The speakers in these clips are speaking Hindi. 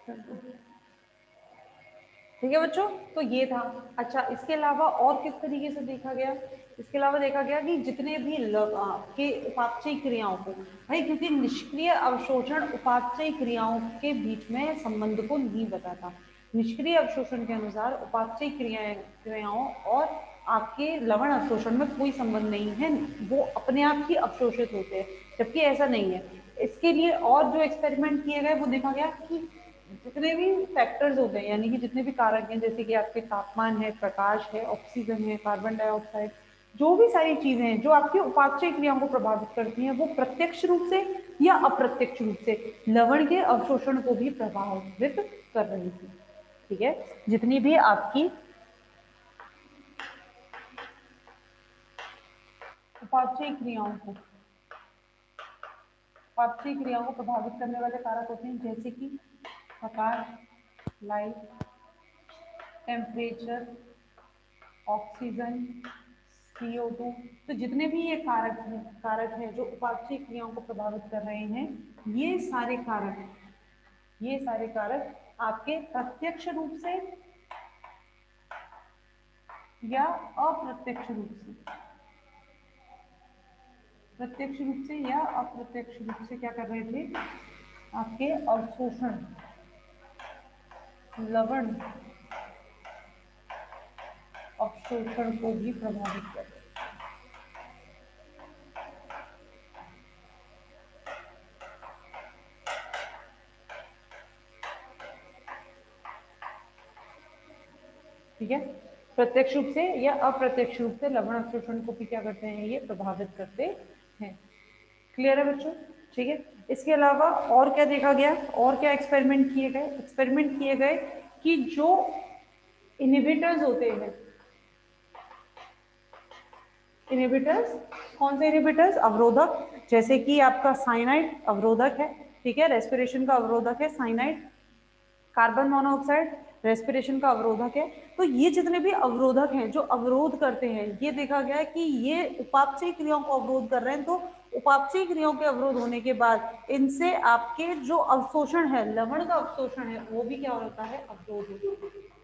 ठीक है बच्चों, तो ये था। अच्छा, इसके अलावा और किस तरीके से देखा गया? इसके अलावा देखा गया कि जितने भी के उपापचयी क्रियाओं को, भाई क्योंकि निष्क्रिय अवशोषण उपापचयी क्रियाओं के बीच में संबंध को नहीं बताता। निष्क्रिय अवशोषण के अनुसार उपापचयी क्रियाओं और आपके लवण अवशोषण में कोई संबंध नहीं है, वो अपने आप ही अवशोषित होते हैं, जबकि ऐसा नहीं है। इसके लिए और जो एक्सपेरिमेंट किए गए वो देखा गया कि जितने भी फैक्टर्स होते हैं, यानी कि जितने भी कारक हैं, जैसे कि आपके तापमान है, प्रकाश है, ऑक्सीजन है, कार्बन डाइऑक्साइड, जो भी सारी चीजें हैं जो आपकी उपापचय क्रियाओं को प्रभावित करती हैं, वो प्रत्यक्ष रूप से या अप्रत्यक्ष रूप से लवण के अवशोषण को भी प्रभावित कर रही थी। ठीक है, जितनी भी आपकी उपापचय क्रियाओं को प्रभावित करने वाले कारक होते हैं, जैसे कि प्रकाश, लाइट, टेम्परेचर, ऑक्सीजन, CO2। तो जितने भी ये कारक हैं जो उपापचय क्रियाओं को प्रभावित कर रहे हैं, ये सारे कारक आपके प्रत्यक्ष रूप से या अप्रत्यक्ष रूप से क्या कर रहे थे? आपके अवशोषण, लवण अवशोषण को भी प्रभावित कर रहे थे। ठीक है, प्रत्यक्ष रूप से या अप्रत्यक्ष रूप से लवण अवशोषण को भी क्या करते हैं? ये प्रभावित करते हैं। क्लियर है बच्चों? ठीक है, इसके अलावा और क्या देखा गया, और क्या एक्सपेरिमेंट किए गए? एक्सपेरिमेंट किए गए कि जो इनहिबिटर्स होते हैं, इनहिबिटर्स, कौन से इनहिबिटर्स? अवरोधक, जैसे कि आपका साइनाइड अवरोधक है। ठीक है, रेस्पिरेशन का अवरोधक है साइनाइड। कार्बन मोनोऑक्साइड रेस्पिरेशन का अवरोधक है। तो ये जितने भी अवरोधक हैं जो अवरोध करते हैं, ये देखा गया है कि ये उपापचयी क्रियाओं को अवरोध कर रहे हैं। तो उपापचयी क्रियाओं के अवरोध होने के बाद इनसे आपके जो अवशोषण है, लवण का अवशोषण है, वो भी क्या होता है? अवरोध होता है।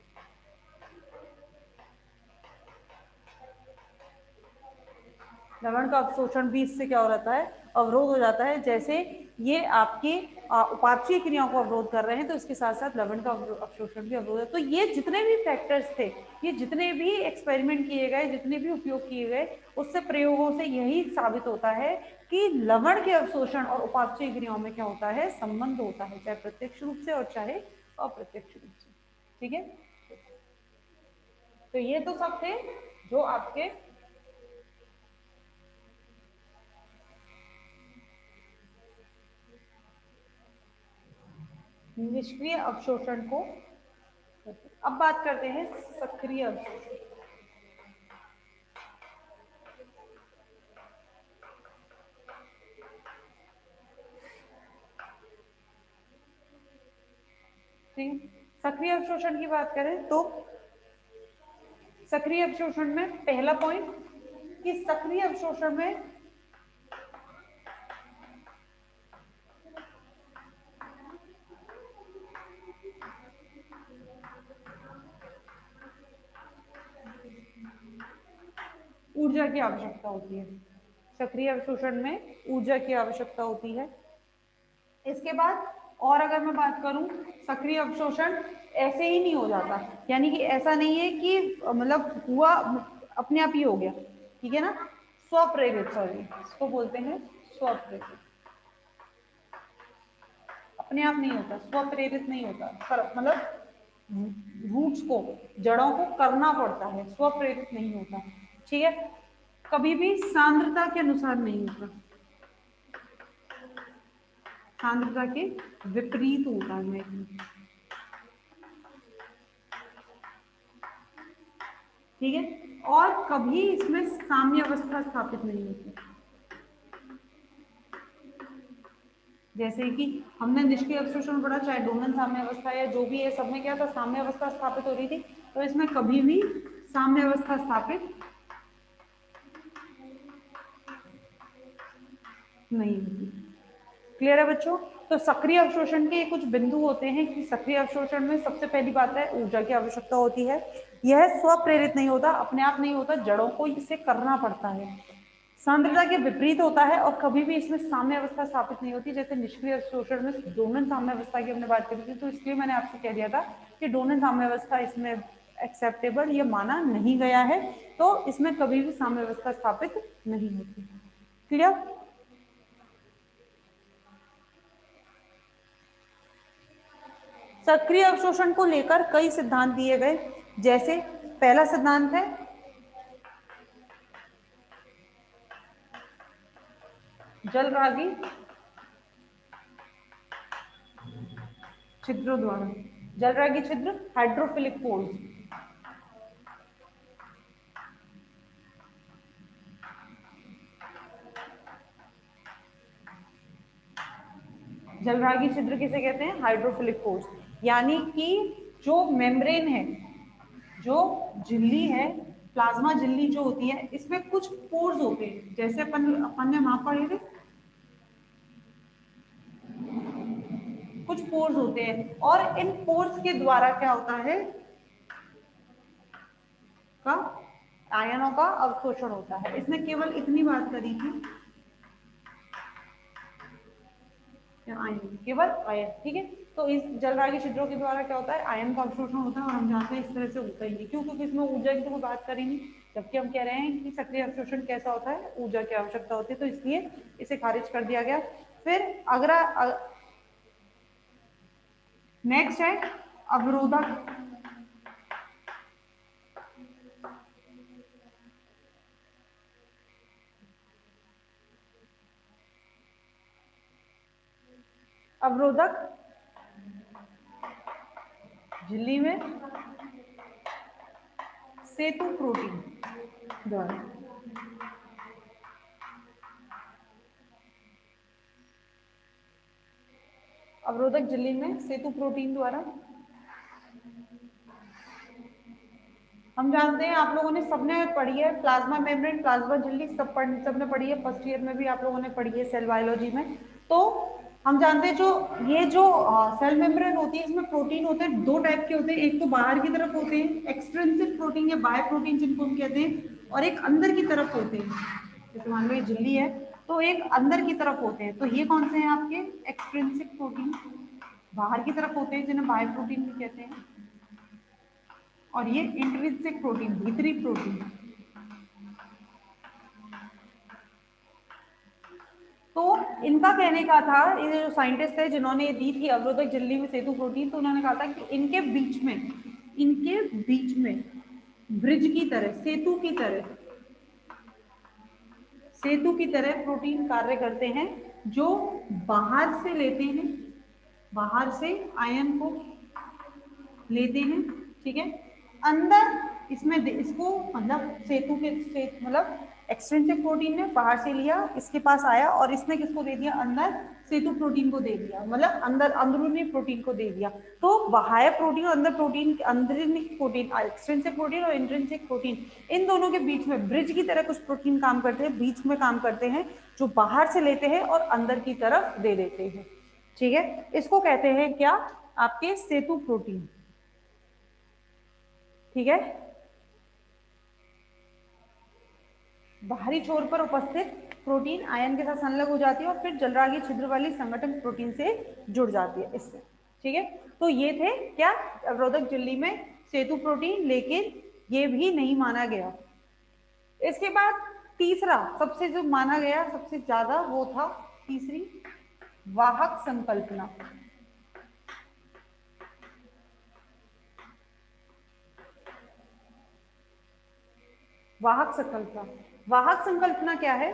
लवण का अवशोषण भी इससे क्या हो जाता है? अवरोध हो जाता है। जैसे ये आपकी उपापचयी क्रियाओं को अवरोध कर रहे हैं, तो इसके साथ साथ लवण का अवशोषण भी अवरोध है। तो ये जितने भी फैक्टर्स थे, ये जितने भी एक्सपेरिमेंट किए गए, जितने भी उपयोग किए गए, उससे प्रयोगों से यही साबित होता है कि लवण के अवशोषण और उपापचयी क्रियाओं में क्या होता है? संबंध होता है, चाहे प्रत्यक्ष रूप से और चाहे अप्रत्यक्ष रूप से। ठीक है, तो ये तो सब थे जो आपके निष्क्रिय अवशोषण को। अब बात करते हैं सक्रिय अवशोषण। ठीक, सक्रिय अवशोषण की बात करें तो सक्रिय अवशोषण में पहला पॉइंट कि सक्रिय अवशोषण में ऊर्जा की आवश्यकता होती है। सक्रिय अवशोषण में ऊर्जा की आवश्यकता होती है। इसके बाद और अगर मैं बात करूं, सक्रिय अवशोषण ऐसे ही नहीं हो जाता, यानी कि ऐसा नहीं है कि मतलब हुआ अपने आप ही हो गया। ठीक है ना, स्वप्रेरित, सॉरी इसको बोलते हैं स्वप्रेरित। अपने आप नहीं होता, स्वप्रेरित नहीं होता, मतलब रूट्स को, जड़ों को करना पड़ता है, स्वप्रेरित नहीं होता। ठीक है, कभी भी सांद्रता के अनुसार नहीं होता, सांद्रता के विपरीत होता है। ठीक है, और कभी इसमें साम्य अवस्था स्थापित नहीं होती। जैसे कि हमने निष्क्रिय अवशोषण पढ़ा, चाहे डोनन साम्य अवस्था या जो भी है, सब में क्या था? साम्य अवस्था स्थापित हो रही थी। तो इसमें कभी भी साम्य अवस्था स्थापित नहीं होती। क्लियर है बच्चों? तो सक्रिय अवशोषण के कुछ बिंदु होते हैं कि सक्रिय अवशोषण में सबसे पहली बात है ऊर्जा की आवश्यकता होती है। यह स्वप्रेरित नहीं होता, अपने आप नहीं होता, जड़ों को इसे करना पड़ता है। सांद्रता के विपरीत होता है और कभी भी इसमें साम्य अवस्था स्थापित नहीं होती। जैसे निष्क्रिय अवशोषण में डोनन साम्य अवस्था की हमने बात करी थी, तो इसलिए मैंने आपसे कह दिया था कि डोनन साम्य अवस्था इसमें एक्सेप्टेबल ये माना नहीं गया है, तो इसमें कभी भी साम्य अवस्था स्थापित नहीं होती। क्लियर? सक्रिय अवशोषण को लेकर कई सिद्धांत दिए गए। जैसे पहला सिद्धांत है जलरागी छिद्रों द्वारा, जलरागी छिद्र हाइड्रोफिलिक पोर्स। जलरागी छिद्र किसे कहते हैं? Hydrophilic pores. यानी कि जो मेम्ब्रेन है, जो झिल्ली है, प्लाज्मा झिल्ली जो होती है, इसमें कुछ पोर्स होते हैं। जैसे अपन ने वहां पढ़े थे, कुछ पोर्स होते हैं और इन पोर्स के द्वारा क्या होता है का आयनों का अवशोषण होता है। इसने केवल इतनी बात करी थी, आयन, केवल आयन। ठीक है, तो इस जलरागी छिद्रों के द्वारा क्या होता है? आयन का अवशोषण होता है और हम जानते हैं इस तरह से होता ही नहीं। क्यों? क्योंकि इसमें ऊर्जा की तो कोई बात करें नहीं, जबकि हम कह रहे हैं कि सक्रिय अवशोषण कैसा होता है? ऊर्जा की आवश्यकता होती है, तो इसलिए इसे खारिज कर दिया गया। फिर अगला नेक्स्ट है अवरोधक। अवरोधक झिल्ली में सेतु प्रोटीन द्वारा, अवरोधक झिल्ली में सेतु प्रोटीन द्वारा। हम जानते हैं, आप लोगों ने सबने पढ़ी है प्लाज्मा मेम्ब्रेन, प्लाज्मा झिल्ली, सबने पढ़ी है, फर्स्ट ईयर में भी आप लोगों ने पढ़ी है सेल बायोलॉजी में। तो हम जानते हैं जो ये जो सेल मेम्ब्रेन होती है, इसमें प्रोटीन होते हैं, दो टाइप के होते हैं। एक तो बाहर की तरफ होते हैं एक्सट्रिंसिक प्रोटीन या बाय प्रोटीन जिनको हम कहते हैं, और एक अंदर की तरफ होते हैं। जैसे मान लो ये झिल्ली है, तो एक अंदर की तरफ होते हैं। तो ये कौन से हैं आपके? Extrinsic protein. बाहर की तरफ होते हैं जिन्हें बाय प्रोटीन भी कहते हैं, और ये इंट्रिंसिक प्रोटीन, भीतरी प्रोटीन। तो इनका कहने का था, ये जो साइंटिस्ट थे जिन्होंने ये दी थी अवरोधक झिल्ली में सेतु प्रोटीन, तो उन्होंने कहा था कि इनके बीच में ब्रिज की तरह, सेतु की तरह प्रोटीन कार्य करते हैं, जो बाहर से लेते हैं, बाहर से आयन को लेते हैं। ठीक है, अंदर इसमें इसको मतलब मतलब एक्सट्रिंसिक प्रोटीन ने बाहर से लिया, इसके पास आया और इसने किसको दे दिया? अंदर सेतु प्रोटीन को दे दिया, मतलब अंदर अंदरूनी प्रोटीन को दे दिया। तो बाह्य प्रोटीन और अंदर प्रोटीन, अंदरूनी प्रोटीन, एक्सट्रिंसिक प्रोटीन और इंट्रिंसिक प्रोटीन, इन दोनों के बीच में ब्रिज की तरह कुछ प्रोटीन काम करते हैं, बीच में काम करते हैं, जो बाहर से लेते हैं और अंदर की तरफ दे देते हैं। ठीक है, इसको कहते हैं क्या? आपके सेतु प्रोटीन। ठीक है, बाहरी छोर पर उपस्थित प्रोटीन आयन के साथ संलग्न हो जाती है और फिर जलरागी छिद्र वाली संगठन प्रोटीन से जुड़ जाती है इससे। ठीक है, तो ये थे क्या? अवरोधक झिल्ली में सेतु प्रोटीन, लेकिन ये भी नहीं माना गया। इसके बाद तीसरा सबसे जो माना गया सबसे ज्यादा, वो था तीसरी वाहक संकल्पना। वाहक संकल्पना, वाहक संकल्पना क्या है?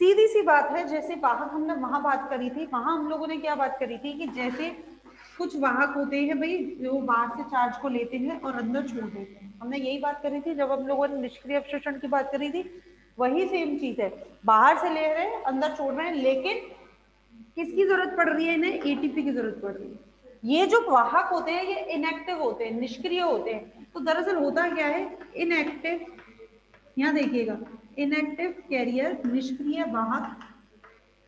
सीधी सी बात है, जैसे वाहक हमने वहां बात करी थी, वहां हम लोगों ने क्या बात करी थी कि जैसे कुछ वाहक होते हैं भाई, जो बाहर से चार्ज को लेते हैं और अंदर छोड़ देते हैं। हमने यही बात करी थी जब हम लोगों ने निष्क्रिय अवशोषण की बात करी थी। वही सेम चीज है, बाहर से ले रहे हैं, अंदर छोड़ रहे हैं, लेकिन किसकी जरूरत पड़ रही है? इन्हें एटीपी की जरूरत पड़ रही है। ये जो वाहक होते हैं ये इनएक्टिव होते हैं, निष्क्रिय होते हैं। तो दरअसल होता क्या है? इनएक्टिव, यहाँ देखिएगा, इनएक्टिव कैरियर, निष्क्रिय वाहक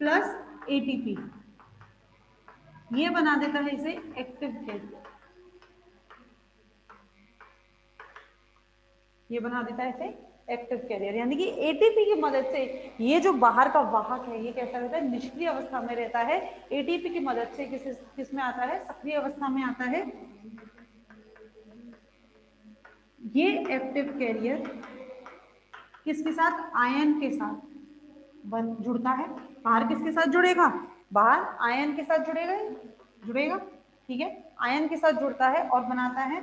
प्लस एटीपी, ये बना देता है इसे एक्टिव कैरियर, ये बना देता है इसे एक्टिव कैरियर, यानी कि एटीपी की मदद से ये जो बाहर का वाहक है ये कैसा रहता है, निष्क्रिय अवस्था में रहता है। एटीपी की मदद से किस में आता है, सक्रिय अवस्था में आता है। ये एक्टिव कैरियर किसके साथ, आयन के साथ बन जुड़ता है। बाहर किसके साथ जुड़ेगा, बाहर आयन के साथ जुड़ेगा, जुड़ेगा, ठीक है, आयन के साथ जुड़ता है और बनाता है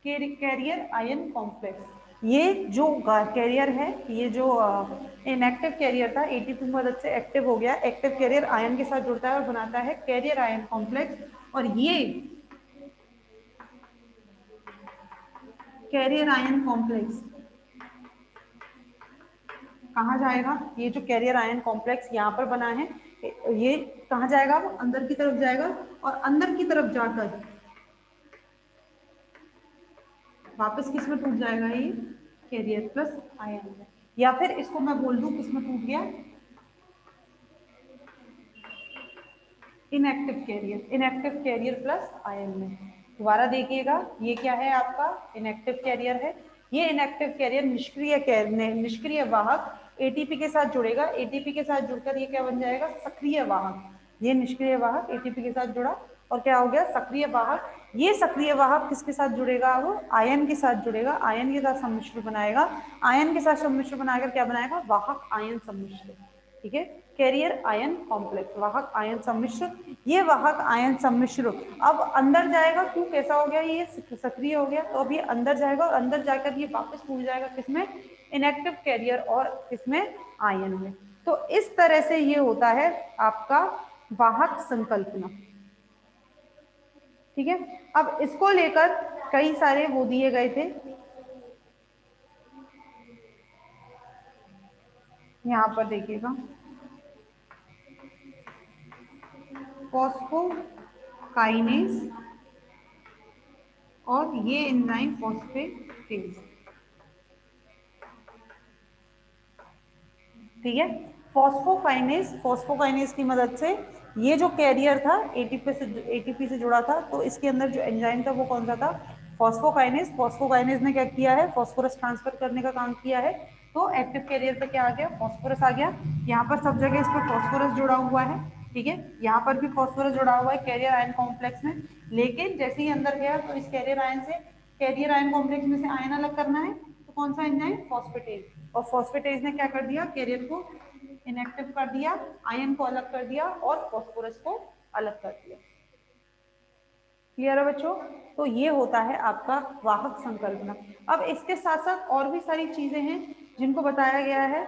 कैरियर आयन कॉम्प्लेक्स। ये जो कैरियर है, ये जो इनएक्टिव कैरियर था, एटीपी की मदद से एक्टिव हो गया, एक्टिव कैरियर आयन के साथ जुड़ता है और बनाता है कैरियर आयन कॉम्प्लेक्स। और ये कैरियर आयन कॉम्प्लेक्स कहाँ जाएगा, ये जो कैरियर आयन कॉम्प्लेक्स यहाँ पर बना है, ये कहाँ जाएगा, वो अंदर की तरफ जाएगा और अंदर की तरफ जाकर वापस किस में टूट जाएगा, ये कैरियर प्लस आयन में। या फिर इसको मैं बोल दूं किस में टूट गया, inactive carrier, inactive carrier plus ion में। दोबारा देखिएगा, ये क्या है आपका, इनएक्टिव कैरियर है। ये इनएक्टिव कैरियर निष्क्रिय वाहक एटीपी के साथ जुड़ेगा, एटीपी के साथ जुड़कर ये क्या बन जाएगा, सक्रिय वाहक। ये निष्क्रिय वाहक एटीपी के साथ जुड़ा और क्या हो गया, सक्रिय वाहक। ये सक्रिय वाहक किसके साथ जुड़ेगा, वो आयन के साथ जुड़ेगा, आयन के साथ सम्मिश्र बनाएगा, आयन के साथ सम्मिश्र बनाकर क्या बनाएगा, वाहक आयन सम्मिश्र, ठीक है, कैरियर आयन कॉम्प्लेक्स, वाहक आयन सम्मिश्र। ये वाहक आयन सम्मिश्र अब अंदर जाएगा, क्यों, कैसा हो गया, ये सक्रिय हो गया, तो अब ये अंदर जाएगा और अंदर जाकर ये वापस टूट जाएगा किसमें, इनएक्टिव कैरियर और किसमें, आयन में। तो इस तरह से ये होता है आपका वाहक संकल्पना, ठीक है। अब इसको लेकर कई सारे वो दिए गए थे, यहाँ पर देखिएगा, फॉस्फोकाइनेज और ये एंजाइम फॉस्फेटेज, ठीक है। फॉस्फोकाइनेज, फॉस्फोकाइनेज की मदद से ये जो कैरियर था एटीपी से जुड़ा था, तो इसके अंदर जो एंजाइम था वो कौन सा था, फॉस्फोकाइनेज। फॉस्फोकाइनेज ने क्या किया है, फॉस्फोरस ट्रांसफर करने का काम किया है, तो एक्टिव कैरियर पे क्या आ गया, फॉस्फोरस आ गया। यहाँ पर सब जगह इस पर फॉस्फोरस जुड़ा हुआ है, ठीक है, यहाँ पर भी फॉस्फोरस जुड़ा हुआ है कैरियर आयन कॉम्प्लेक्स में। लेकिन जैसे ही अंदर गया तो इस कैरियर आयन से, कैरियर आयन कॉम्प्लेक्स में से आयन अलग करना है, तो कौन सा एंजाइम, फॉस्फेटेज। और फॉस्फेटेज ने क्या कर दिया, कैरियर को इनएक्टिव कर दिया, आयन को अलग कर दिया और फॉस्फोरस को अलग कर दिया। क्लियर है बच्चों, तो ये होता है आपका वाहक संकल्पना। अब इसके साथ साथ और भी सारी चीजें हैं जिनको बताया गया है।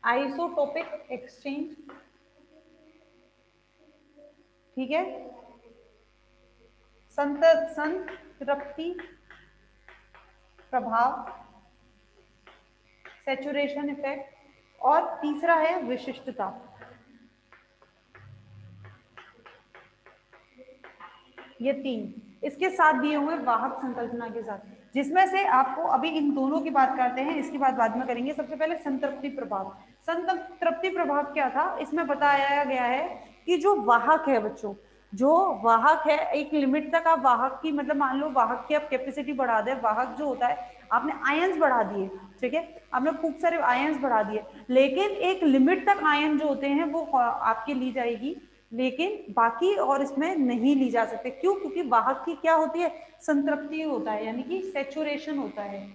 आइसोटोपिक एक्सचेंज, ठीक है, संतृप्ति प्रभाव, सैचुरेशन इफेक्ट, और तीसरा है विशिष्टता। ये तीन इसके साथ दिए हुए वाहक संकल्पना के साथ, जिसमें से आपको अभी इन दोनों की बात करते हैं, इसकी बात बाद में करेंगे। सबसे पहले संतृप्ति प्रभाव। संतृप्ति प्रभाव क्या था, इसमें बताया गया है कि जो वाहक है बच्चों, जो वाहक है, एक लिमिट तक आप वाहक की, मतलब मान लो वाहक की आप कैपेसिटी बढ़ा दे, वाहक जो होता है आपने आयंस बढ़ा दिए, ठीक है, आपने खूब सारे आयंस बढ़ा दिए, लेकिन एक लिमिट तक आयन जो होते हैं वो आपके ली जाएगी, लेकिन बाकी और इसमें नहीं ली जा सकते। क्यों, क्योंकि वाहक की क्या होती है, संतृप्ति होता है, यानी कि सैचुरेशन होता है।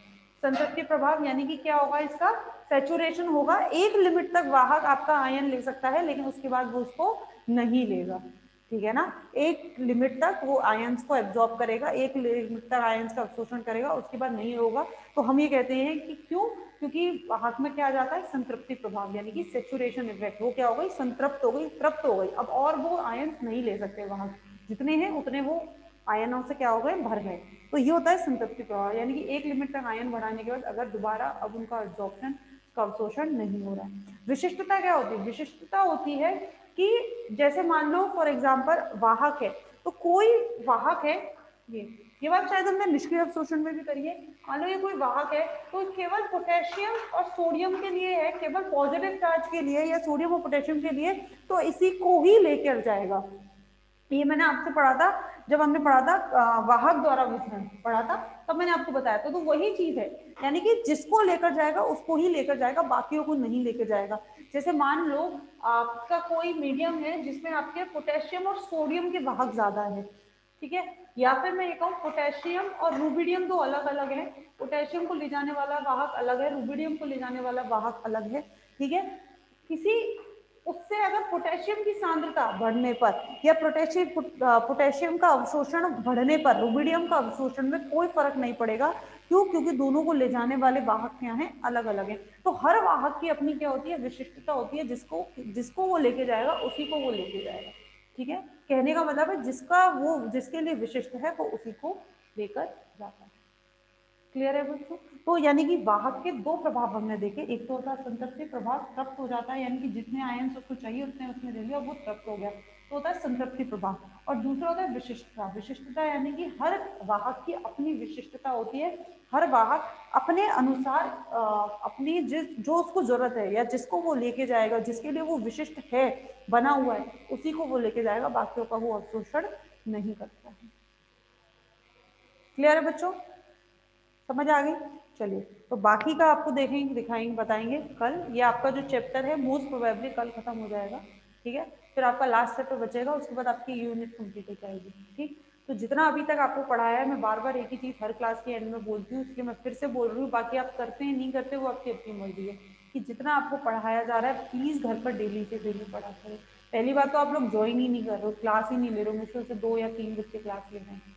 संतृप्ति प्रभाव यानी कि क्या होगा, इसका सैचुरेशन होगा। एक लिमिट तक वाहक आपका आयन ले सकता है, लेकिन उसके बाद वो उसको नहीं लेगा, ठीक है ना। एक लिमिट तक वो आयंस को एब्जॉर्ब करेगा, एक लिमिट तक आयंस का अवशोषण करेगा, उसके बाद नहीं होगा। तो हम ये कहते हैं कि क्यों, क्योंकि वाहक में क्या आ जाता है, संतृप्ति प्रभाव, यानी कि सेचुरेशन इफेक्ट। वो क्या हो गई, संतृप्त हो गई, तृप्त हो गई, अब और वो आयंस नहीं ले सकते वाहक, जितने हैं उतने वो आयनों से क्या हो गए, भर गए। तो ये होता है संतृप्ति प्रभाव, यानी कि एक लिमिट तक आयन बढ़ाने के बाद अगर दोबारा अब उनका एब्जॉर्प्शन, का अवशोषण नहीं हो रहा है। विशिष्टता क्या होती है, विशिष्टता होती है कि जैसे मान लो फॉर एग्जाम्पल वाहक है, तो कोई वाहक है, ये बात शायद हमने निष्क्रिय अवशोषण में भी करी है। मान लो ये कोई वाहक है तो केवल पोटेशियम और सोडियम के लिए है, केवल पॉजिटिव चार्ज के लिए या सोडियम और पोटेशियम के लिए, तो इसी को ही लेकर जाएगा। ये मैंने आपसे पढ़ा था जब हमने पढ़ा था वाहक द्वारा विसरण पढ़ा था, तब मैंने आपको बताया था। तो वही चीज है, यानी कि जिसको लेकर जाएगा उसको ही लेकर जाएगा, बाकियों को नहीं लेकर जाएगा। जैसे मान लो आपका कोई मीडियम है जिसमें आपके पोटेशियम और सोडियम के वाहक ज्यादा है, ठीक है, या फिर मैं ये कहूँ पोटेशियम और रूबिडियम दो अलग अलग है, पोटेशियम को ले जाने वाला वाहक अलग है, रूबिडियम को ले जाने वाला वाहक अलग है, ठीक है। किसी उससे अगर पोटेशियम की सांद्रता बढ़ने पर या पोटेशियम का अवशोषण बढ़ने पर रूबिडियम का अवशोषण में कोई फर्क नहीं पड़ेगा। क्यों? क्योंकि दोनों को ले जाने वाले वाहक क्या हैं, अलग अलग हैं। तो हर वाहक की अपनी क्या होती है, विशिष्टता होती है, जिसको जिसको वो लेके जाएगा उसी को वो लेके जाएगा, ठीक है। कहने का मतलब है जिसका वो जिसके लिए विशिष्ट है वो उसी को लेकर जाता है। क्लियर है बच्चों? तो यानी कि वाहक के दो प्रभाव हमने देखे, एक तो होता है संतृप्ति प्रभाव, तृप्त हो जाता है, यानी कि जितने आयन उसको चाहिए उतने उसमें ले लिया और वो तृप्त हो गया, तो होता है संतृप्ति प्रभाव। और दूसरा होता है विशिष्टता। विशिष्टता यानी कि हर वाहक की अपनी विशिष्टता होती है, हर वाहक अपने अनुसार अपनी जो उसको जरूरत है या जिसको वो लेके जाएगा, जिसके लिए वो विशिष्ट है, बना हुआ है, उसी को वो लेके जाएगा, बाकियों का वो अवशोषण नहीं करता है। क्लियर है बच्चों? समझ आ गई? चलिए, तो बाकी का आपको देखेंगे, दिखाएंगे, बताएंगे कल। ये आपका जो चैप्टर है मोस्ट प्रोबेबली कल खत्म हो जाएगा, ठीक है। फिर आपका लास्ट चैप्टर बचेगा, उसके बाद आपकी यूनिट कंप्लीट हो जाएगी, ठीक। तो जितना अभी तक आपको पढ़ाया है, मैं बार बार एक ही चीज़ हर क्लास के एंड में बोलती हूँ, इसलिए मैं फिर से बोल रही हूँ। बाकी आप करते हैं नहीं करते वो आपकी अपनी मर्जी है, कि जितना आपको पढ़ाया जा रहा है प्लीज़ घर पर डेली से डेली पढ़ा करें। पहली बात तो आप लोग ज्वाइन ही नहीं कर रहे हो, क्लास ही नहीं ले रहे हो, मुश्किल से 2 या 3 बच्चे क्लास ले रहे हैं,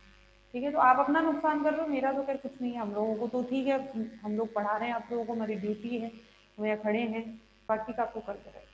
ठीक है। तो आप अपना नुकसान कर रहे हो, मेरा तो खैर कुछ नहीं है। हम लोगों को तो ठीक है, हम लोग पढ़ा रहे हैं, आप लोगों को हमारी ड्यूटी है, हम यहाँ खड़े हैं, बाकी का आपको करते रहें।